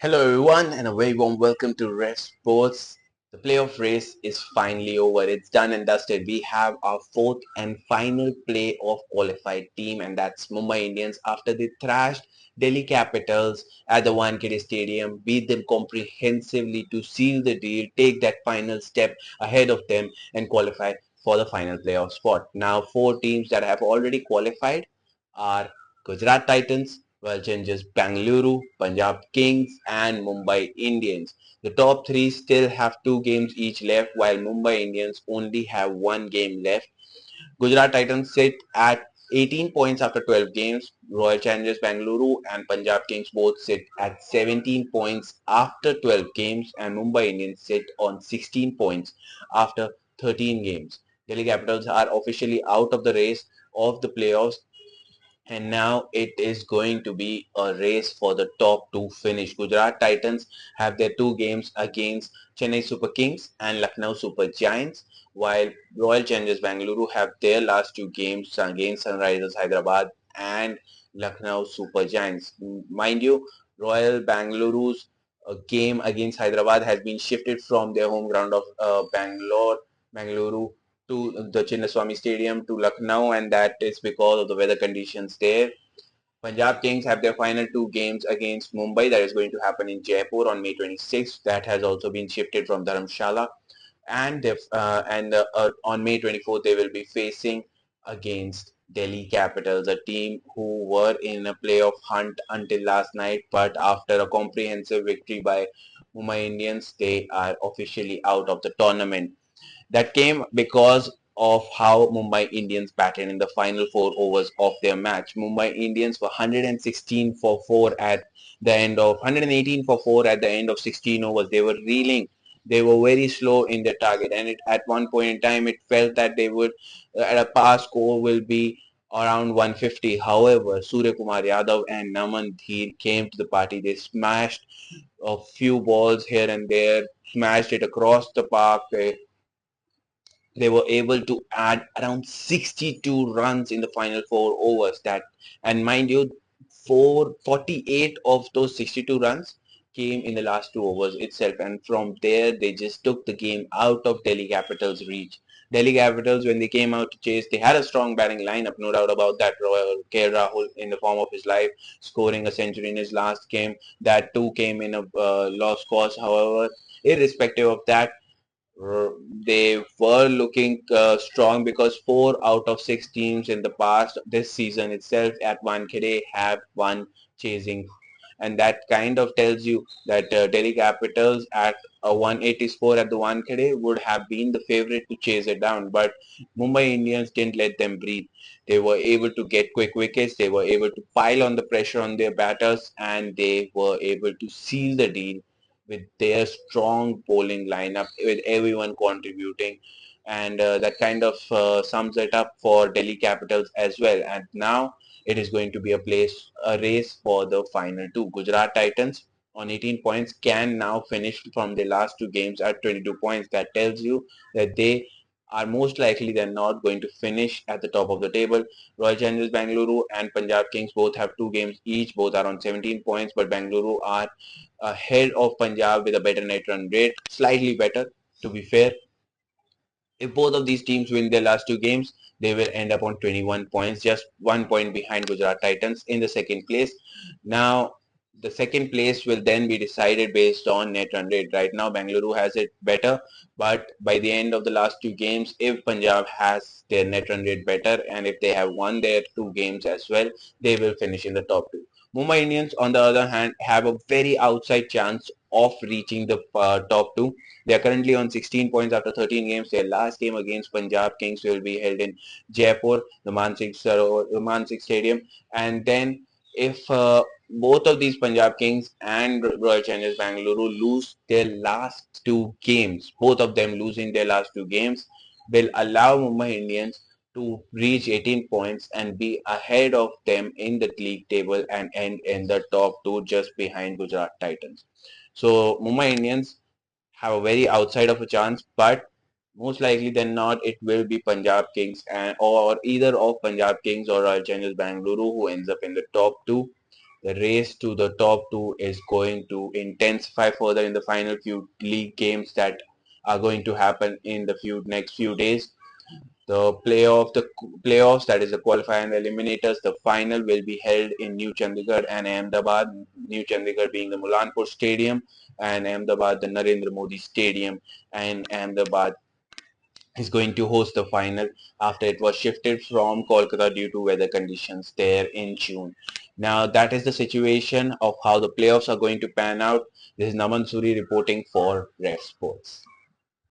Hello everyone and a very warm welcome to Rest Sports. The playoff race is finally over. It's done and dusted. We have our fourth and final playoff qualified team, and that's Mumbai Indians after they thrashed Delhi Capitals at the Wankhede Stadium, beat them comprehensively to seal the deal, take that final step ahead of them and qualify for the final playoff spot. Now four teams that have already qualified are Gujarat Titans, Royal Challengers Bangalore, Punjab Kings and Mumbai Indians. The top three still have two games each left while Mumbai Indians only have one game left. Gujarat Titans sit at 18 points after 12 games. Royal Challengers Bangalore and Punjab Kings both sit at 17 points after 12 games and Mumbai Indians sit on 16 points after 13 games. Delhi Capitals are officially out of the race of the playoffs and now it is going to be a race for the top two finish. Gujarat Titans have their two games against Chennai Super Kings and Lucknow Super Giants, while Royal Challengers Bangalore have their last two games against Sunrisers Hyderabad and Lucknow Super Giants. Mind you, Royal Bangaluru's game against Hyderabad has been shifted from their home ground of Bangalore to the Chinnaswamy Stadium to Lucknow, and that is because of the weather conditions there. Punjab Kings have their final two games against Mumbai that is going to happen in Jaipur on May 26th. That has also been shifted from Dharamshala, and on May 24th they will be facing against Delhi Capitals, a team who were in a playoff hunt until last night, but after a comprehensive victory by Mumbai Indians, they are officially out of the tournament. That came because of how Mumbai Indians batted in the final 4 overs of their match. Mumbai Indians were 116 for 4 at the end of 118 for 4 at the end of 16 overs. They were reeling. They were very slow in their target, and at one point in time, it felt that they would at a pass score will be around 150. However, Surya Kumar Yadav and Naman Dhir came to the party. They smashed a few balls here and there, smashed it across the park. They were able to add around 62 runs in the final 4 overs. That, and mind you, 448 of those 62 runs came in the last 2 overs itself, and from there they just took the game out of Delhi Capitals' reach. Delhi Capitals, when they came out to chase, they had a strong batting lineup, no doubt about that. K. Rahul, in the form of his life, scoring a century in his last game. That too came in a lost cause. However, irrespective of that, uh, they were looking strong because 4 out of 6 teams in the past this season itself at Wankhede have won chasing, and that kind of tells you that Delhi Capitals at a 180 score at the Wankhede would have been the favorite to chase it down, but Mumbai Indians didn't let them breathe. They were able to get quick wickets, they were able to pile on the pressure on their batters, and they were able to seal the deal with their strong bowling lineup, with everyone contributing. And that kind of sums it up for Delhi Capitals as well. And now it is going to be a race for the final two. Gujarat Titans on 18 points can now finish from the last two games at 22 points. That tells you that they are most likely than not going to finish at the top of the table. Royal Challengers Bangalore and Punjab Kings both have two games each. Both are on 17 points, but Bangalore are ahead of Punjab with a better net run rate, slightly better to be fair. If both of these teams win their last two games, they will end up on 21 points, just 1 point behind Gujarat Titans in the second place. Now, the second place will then be decided based on net run rate. Right now, Bangalore has it better, but by the end of the last two games, if Punjab has their net run rate better and if they have won their two games as well, they will finish in the top two. Mumbai Indians, on the other hand, have a very outside chance of reaching the top two. They are currently on 16 points after 13 games. Their last game against Punjab Kings will be held in Jaipur, the Mansingh Stadium. And then if both of these Punjab Kings and Royal Challengers Bangalore lose their last two games, both of them losing their last two games, will allow Mumbai Indians to reach 18 points and be ahead of them in the league table and end in the top two just behind Gujarat Titans. So Mumbai Indians have a very outside of a chance, but most likely than not, it will be Punjab Kings and or either of Punjab Kings or Royal Challengers Bangalore who ends up in the top two. The race to the top two is going to intensify further in the final few league games that are going to happen in the next few days. The playoffs, that is the qualifier and the eliminators, the final will be held in New Chandigarh and Ahmedabad. New Chandigarh being the Mulanpur Stadium and Ahmedabad the Narendra Modi Stadium. And Ahmedabad is going to host the final after it was shifted from Kolkata due to weather conditions there in June. Now that is the situation of how the playoffs are going to pan out. This is Naman Suri reporting for Ref Sports.